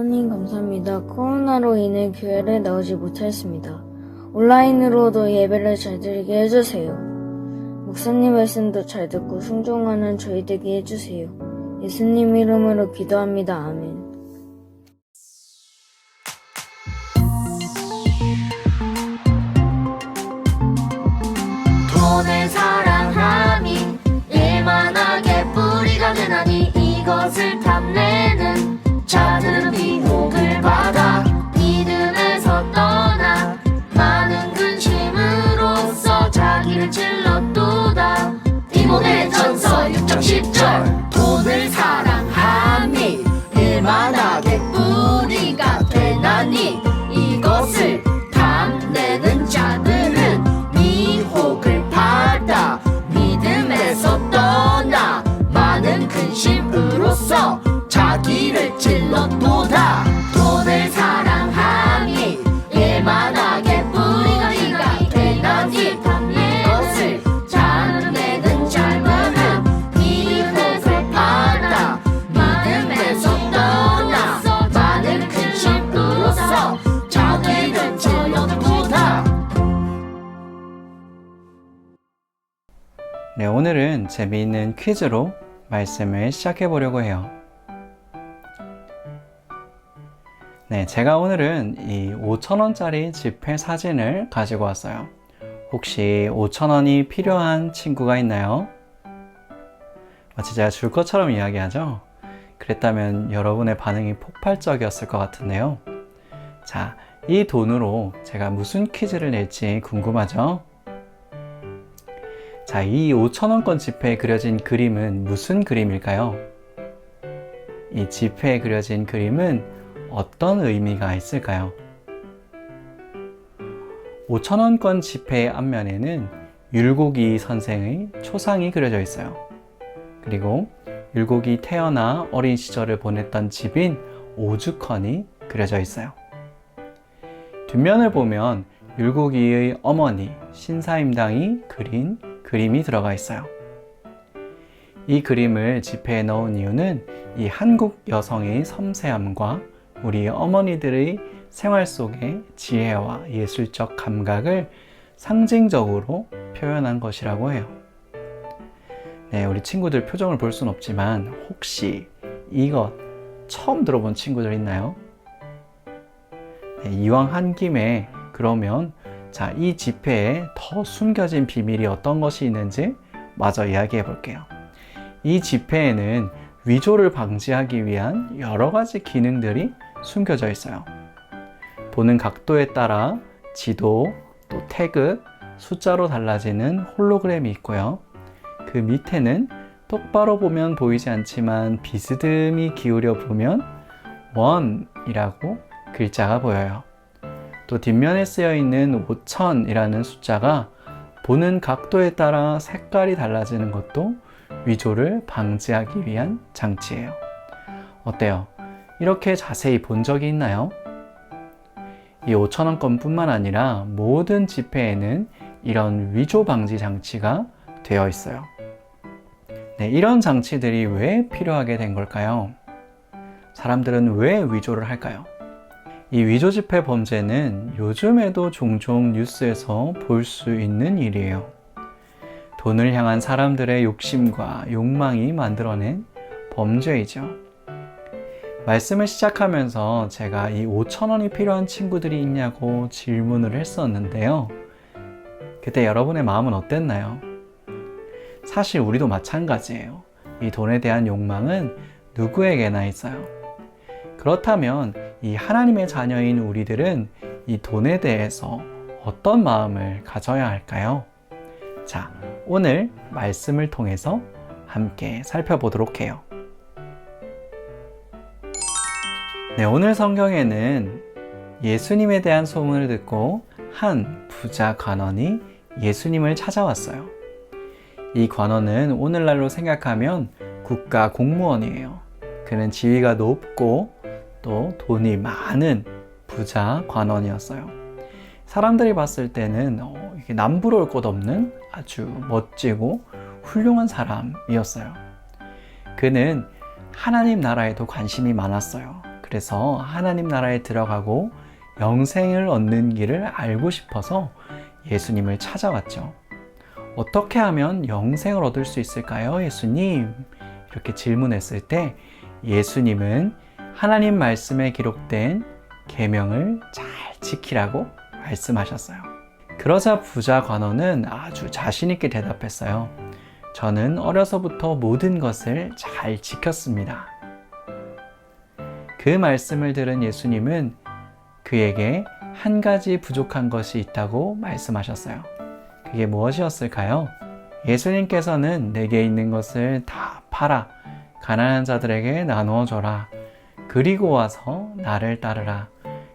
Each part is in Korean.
하나님 감사합니다. 코로나로 인해 교회를 나오지 못하였습니다. 온라인으로도 예배를 잘 드리게 해주세요. 목사님 말씀도 잘 듣고 순종하는 저희 되게 해주세요. 예수님 이름으로 기도합니다. 아멘. 돈을 사랑함이 일만하게 뿌리가 되나니 이것을 탐내는 자들은 미혹을 받아 믿음에서 떠나 많은 근심으로써 자기를 찔렀도다. 디모데전서 6장 10절 돈을 사랑함이 일만하게 뿌리가 되나니 이것을 탐내는 자들은 미혹을 받아 믿음에서 떠나 많은 근심으로써 자기를 찔렀도다. 돈을 사랑함이 일만하게 뿌리가 되나니 이것을 탐내는 자들은 미혹을 받아 믿음에서 떠나 많은 근심으로써 자기를 찔렀도다. 네, 오늘은 재미있는 퀴즈로 말씀을 시작해 보려고 해요. 네, 제가 오늘은 이 5,000원짜리 지폐 사진을 가지고 왔어요. 혹시 5,000원이 필요한 친구가 있나요? 마치 제가 줄 것처럼 이야기하죠? 그랬다면 여러분의 반응이 폭발적이었을 것 같은데요. 자, 이 돈으로 제가 무슨 퀴즈를 낼지 궁금하죠? 자, 이 5,000원권 지폐에 그려진 그림은 무슨 그림일까요? 이 지폐에 그려진 그림은 어떤 의미가 있을까요? 5,000원권 지폐의 앞면에는 율곡이 선생의 초상이 그려져 있어요. 그리고 율곡이 태어나 어린 시절을 보냈던 집인 오죽헌이 그려져 있어요. 뒷면을 보면 율곡이의 어머니 신사임당이 그린 그림이 들어가 있어요. 이 그림을 지폐에 넣은 이유는 이 한국 여성의 섬세함과 우리 어머니들의 생활 속의 지혜와 예술적 감각을 상징적으로 표현한 것이라고 해요. 네, 우리 친구들 표정을 볼 순 없지만 혹시 이것 처음 들어본 친구들 있나요? 네, 이왕 한 김에 그러면 자, 이 지폐에 더 숨겨진 비밀이 어떤 것이 있는지 마저 이야기해 볼게요. 이 지폐에는 위조를 방지하기 위한 여러 가지 기능들이 숨겨져 있어요. 보는 각도에 따라 지도, 또 태극, 숫자로 달라지는 홀로그램이 있고요. 그 밑에는 똑바로 보면 보이지 않지만 비스듬히 기울여 보면 원이라고 글자가 보여요. 또 뒷면에 쓰여 있는 5,000이라는 숫자가 보는 각도에 따라 색깔이 달라지는 것도 위조를 방지하기 위한 장치예요. 어때요? 이렇게 자세히 본 적이 있나요? 이 5,000원권 뿐만 아니라 모든 지폐에는 이런 위조 방지 장치가 되어 있어요. 네, 이런 장치들이 왜 필요하게 된 걸까요? 사람들은 왜 위조를 할까요? 이 위조 지폐 범죄는 요즘에도 종종 뉴스에서 볼 수 있는 일이에요. 돈을 향한 사람들의 욕심과 욕망이 만들어낸 범죄이죠. 말씀을 시작하면서 제가 이 5,000원이 필요한 친구들이 있냐고 질문을 했었는데요. 그때 여러분의 마음은 어땠나요? 사실 우리도 마찬가지예요. 이 돈에 대한 욕망은 누구에게나 있어요. 그렇다면 이 하나님의 자녀인 우리들은 이 돈에 대해서 어떤 마음을 가져야 할까요? 자, 오늘 말씀을 통해서 함께 살펴보도록 해요. 네, 오늘 성경에는 예수님에 대한 소문을 듣고 한 부자 관원이 예수님을 찾아왔어요. 이 관원은 오늘날로 생각하면 국가 공무원이에요. 그는 지위가 높고 또 돈이 많은 부자 관원이었어요. 사람들이 봤을 때는 이게 남부러울 것 없는 아주 멋지고 훌륭한 사람이었어요. 그는 하나님 나라에도 관심이 많았어요. 그래서 하나님 나라에 들어가고 영생을 얻는 길을 알고 싶어서 예수님을 찾아왔죠. 어떻게 하면 영생을 얻을 수 있을까요, 예수님? 이렇게 질문했을 때 예수님은 하나님 말씀에 기록된 계명을 잘 지키라고 말씀하셨어요. 그러자 부자 관원은 아주 자신 있게 대답했어요. 저는 어려서부터 모든 것을 잘 지켰습니다. 그 말씀을 들은 예수님은 그에게 한 가지 부족한 것이 있다고 말씀하셨어요. 그게 무엇이었을까요? 예수님께서는 내게 있는 것을 다 팔아 가난한 자들에게 나누어 줘라. 그리고 와서 나를 따르라.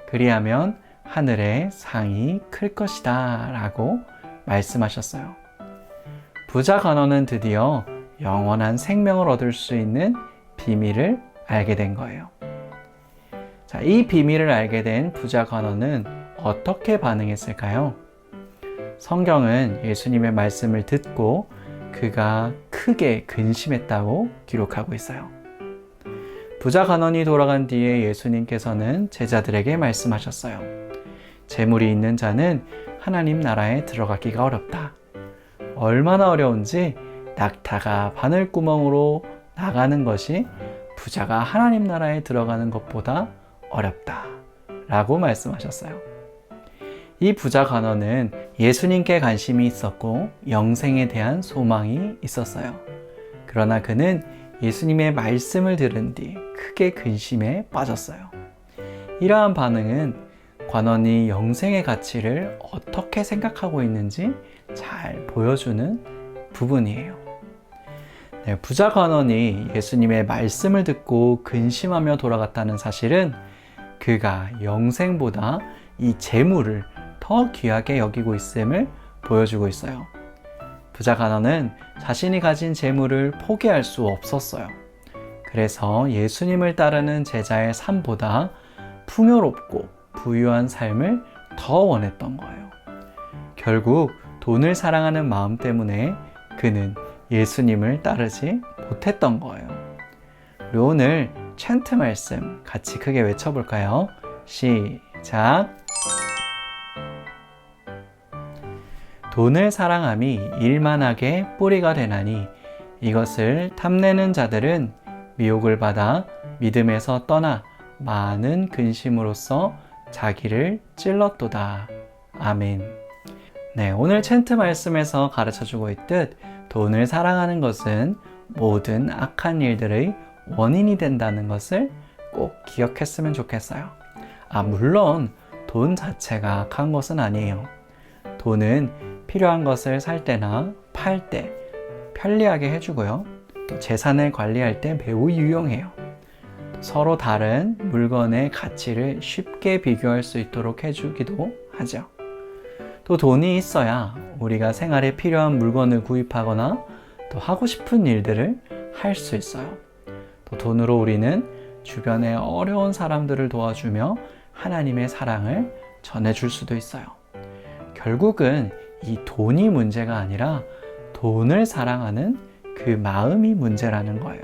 그리하면 하늘의 상이 클 것이다 라고 말씀하셨어요. 부자 관원은 드디어 영원한 생명을 얻을 수 있는 비밀을 알게 된 거예요. 자, 이 비밀을 알게 된 부자 관원은 어떻게 반응했을까요? 성경은 예수님의 말씀을 듣고 그가 크게 근심했다고 기록하고 있어요. 부자 관원이 돌아간 뒤에 예수님께서는 제자들에게 말씀하셨어요. 재물이 있는 자는 하나님 나라에 들어가기가 어렵다. 얼마나 어려운지 낙타가 바늘구멍으로 나가는 것이 부자가 하나님 나라에 들어가는 것보다 어렵다 라고 말씀하셨어요. 이 부자 관원은 예수님께 관심이 있었고 영생에 대한 소망이 있었어요. 그러나 그는 예수님의 말씀을 들은 뒤 크게 근심에 빠졌어요. 이러한 반응은 관원이 영생의 가치를 어떻게 생각하고 있는지 잘 보여주는 부분이에요. 네, 부자 관원이 예수님의 말씀을 듣고 근심하며 돌아갔다는 사실은 그가 영생보다 이 재물을 더 귀하게 여기고 있음을 보여주고 있어요. 부자 관원은 자신이 가진 재물을 포기할 수 없었어요. 그래서 예수님을 따르는 제자의 삶보다 풍요롭고 부유한 삶을 더 원했던 거예요. 결국 돈을 사랑하는 마음 때문에 그는 예수님을 따르지 못했던 거예요. 우리 오늘 챈트 말씀 같이 크게 외쳐볼까요? 시작! 돈을 사랑함이 일만하게 뿌리가 되나니 이것을 탐내는 자들은 미혹을 받아 믿음에서 떠나 많은 근심으로써 자기를 찔렀도다. 아멘. 네, 오늘 챈트 말씀에서 가르쳐주고 있듯 돈을 사랑하는 것은 모든 악한 일들의 원인이 된다는 것을 꼭 기억했으면 좋겠어요. 물론 돈 자체가 악한 것은 아니에요. 돈은 필요한 것을 살 때나 팔 때 편리하게 해주고요. 또 재산을 관리할 때 매우 유용해요. 서로 다른 물건의 가치를 쉽게 비교할 수 있도록 해주기도 하죠. 또 돈이 있어야 우리가 생활에 필요한 물건을 구입하거나 또 하고 싶은 일들을 할 수 있어요. 또 돈으로 우리는 주변의 어려운 사람들을 도와주며 하나님의 사랑을 전해줄 수도 있어요. 결국은 이 돈이 문제가 아니라 돈을 사랑하는 그 마음이 문제라는 거예요.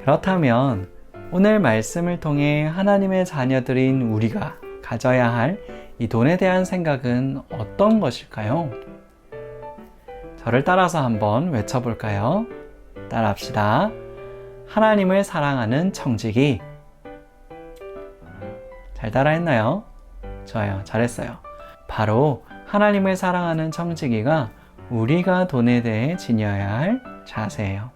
그렇다면 오늘 말씀을 통해 하나님의 자녀들인 우리가 가져야 할 이 돈에 대한 생각은 어떤 것일까요? 저를 따라서 한번 외쳐볼까요? 따라합시다. 하나님을 사랑하는 청지기. 잘 따라했나요? 좋아요. 잘했어요. 바로 하나님을 사랑하는 청지기가 우리가 돈에 대해 지녀야 할 자세예요.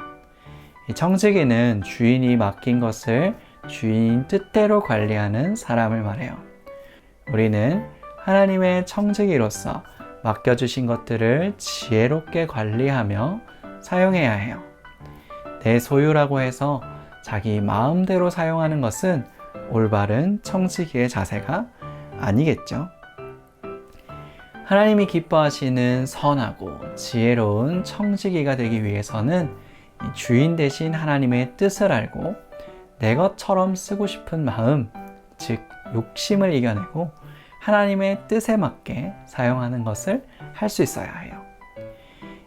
이 청지기는 주인이 맡긴 것을 주인 뜻대로 관리하는 사람을 말해요. 우리는 하나님의 청지기로서 맡겨주신 것들을 지혜롭게 관리하며 사용해야 해요. 내 소유라고 해서 자기 마음대로 사용하는 것은 올바른 청지기의 자세가 아니겠죠. 하나님이 기뻐하시는 선하고 지혜로운 청지기가 되기 위해서는 주인 대신 하나님의 뜻을 알고 내 것처럼 쓰고 싶은 마음, 즉 욕심을 이겨내고 하나님의 뜻에 맞게 사용하는 것을 할 수 있어야 해요.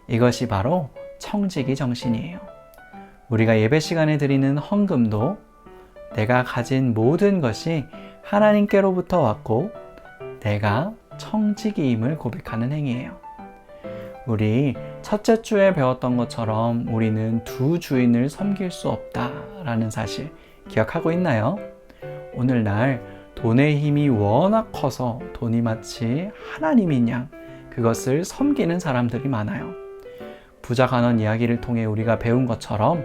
이것이 바로 청지기 정신이에요. 우리가 예배 시간에 드리는 헌금도 내가 가진 모든 것이 하나님께로부터 왔고 내가 청지기임을 고백하는 행위예요. 우리 첫째 주에 배웠던 것처럼 우리는 두 주인을 섬길 수 없다라는 사실 기억하고 있나요? 오늘날 돈의 힘이 워낙 커서 돈이 마치 하나님인 양 그것을 섬기는 사람들이 많아요. 부자 간원 이야기를 통해 우리가 배운 것처럼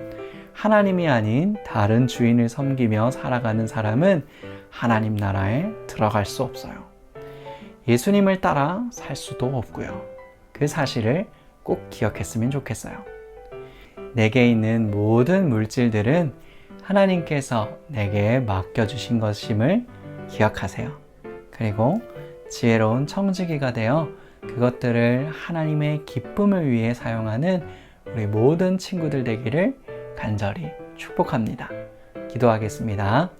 하나님이 아닌 다른 주인을 섬기며 살아가는 사람은 하나님 나라에 들어갈 수 없어요. 예수님을 따라 살 수도 없고요. 그 사실을 꼭 기억했으면 좋겠어요. 내게 있는 모든 물질들은 하나님께서 내게 맡겨주신 것임을 기억하세요. 그리고 지혜로운 청지기가 되어 그것들을 하나님의 기쁨을 위해 사용하는 우리 모든 친구들 되기를 간절히 축복합니다. 기도하겠습니다.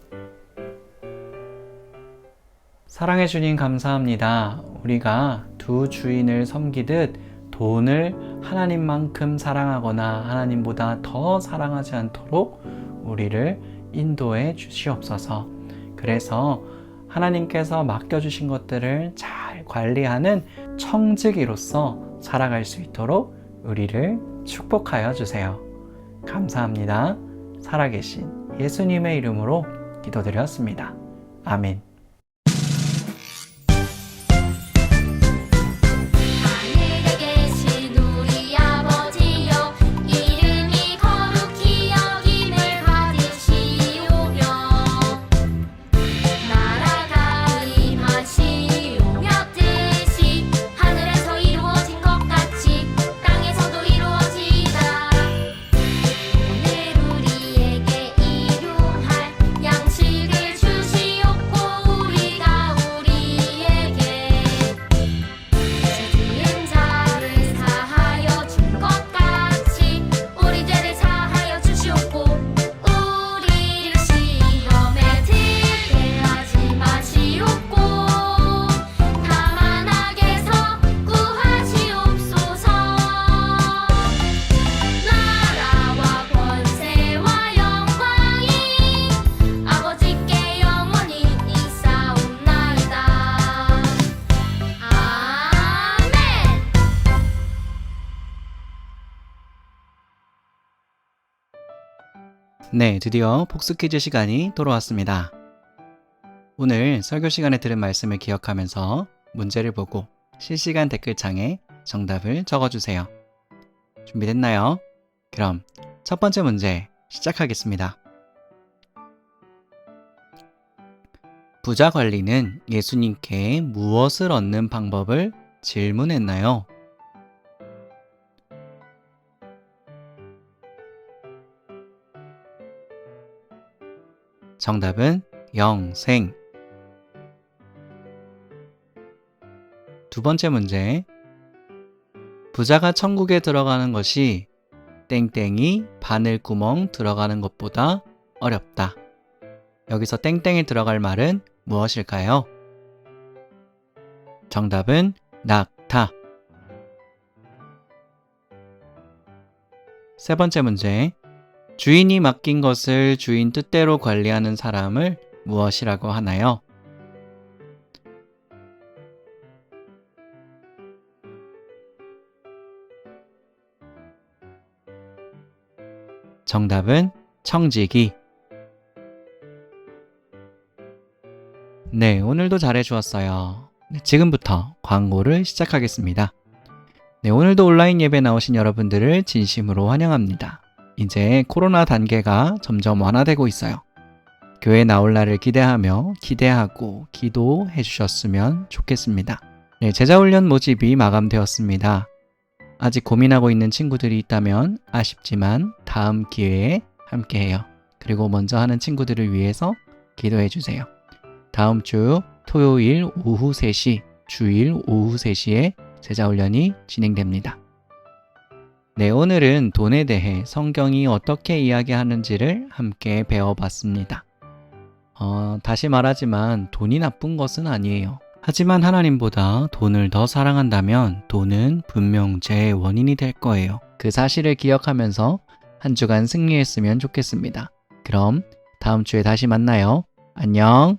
사랑해 주님 감사합니다. 우리가 두 주인을 섬기듯 돈을 하나님만큼 사랑하거나 하나님보다 더 사랑하지 않도록 우리를 인도해 주시옵소서. 그래서 하나님께서 맡겨주신 것들을 잘 관리하는 청지기로서 살아갈 수 있도록 우리를 축복하여 주세요. 감사합니다. 살아계신 예수님의 이름으로 기도드렸습니다. 아멘. 하늘에 계신 우리 아버지여 이름이 거룩히 여김을 받으시오며 나라가 임하시오며 뜻이 하늘에서 이루어진 것 같이 땅에서도 이루어지이다. 오늘 우리에게 일용할 양식을 주시옵고 우리가 우리에게 지은 자를 사하여 준 것 같이 우리 죄를 사하여 주시옵고 우리를 시험에 들게 하지 마시옵고 다만 악에서 구하시옵소서. 나라와 권세와 영광이 아버지께 영원히 있사옵나이다. 아멘. 네, 드디어 복습 퀴즈 시간이 돌아왔습니다. 오늘 설교 시간에 들은 말씀을 기억하면서 문제를 보고 실시간 댓글창에 정답을 적어주세요. 준비됐나요? 그럼 첫 번째 문제 시작하겠습니다. 부자 관리는 예수님께 무엇을 얻는 방법을 질문했나요? 정답은 영생. 두 번째 문제. 부자가 천국에 들어가는 것이 땡땡이 바늘구멍 들어가는 것보다 어렵다. 여기서 땡땡이 들어갈 말은 무엇일까요? 정답은 낙타. 세 번째 문제. 주인이 맡긴 것을 주인 뜻대로 관리하는 사람을 무엇이라고 하나요? 정답은 청지기. 네, 오늘도 잘해주었어요. 네, 지금부터 광고를 시작하겠습니다. 네, 오늘도 온라인 예배 나오신 여러분들을 진심으로 환영합니다. 이제 코로나 단계가 점점 완화되고 있어요. 교회 나올 날을 기대하며 기대하고 기도해 주셨으면 좋겠습니다. 네, 제자훈련 모집이 마감되었습니다. 아직 고민하고 있는 친구들이 있다면 아쉽지만 다음 기회에 함께해요. 그리고 먼저 하는 친구들을 위해서 기도해 주세요. 다음 주 토요일 오후 3시, 주일 오후 3시에 제자훈련이 진행됩니다. 네, 오늘은 돈에 대해 성경이 어떻게 이야기하는지를 함께 배워봤습니다. 다시 말하지만 돈이 나쁜 것은 아니에요. 하지만 하나님보다 돈을 더 사랑한다면 돈은 분명 죄의 원인이 될 거예요. 그 사실을 기억하면서 한 주간 승리했으면 좋겠습니다. 그럼 다음 주에 다시 만나요. 안녕.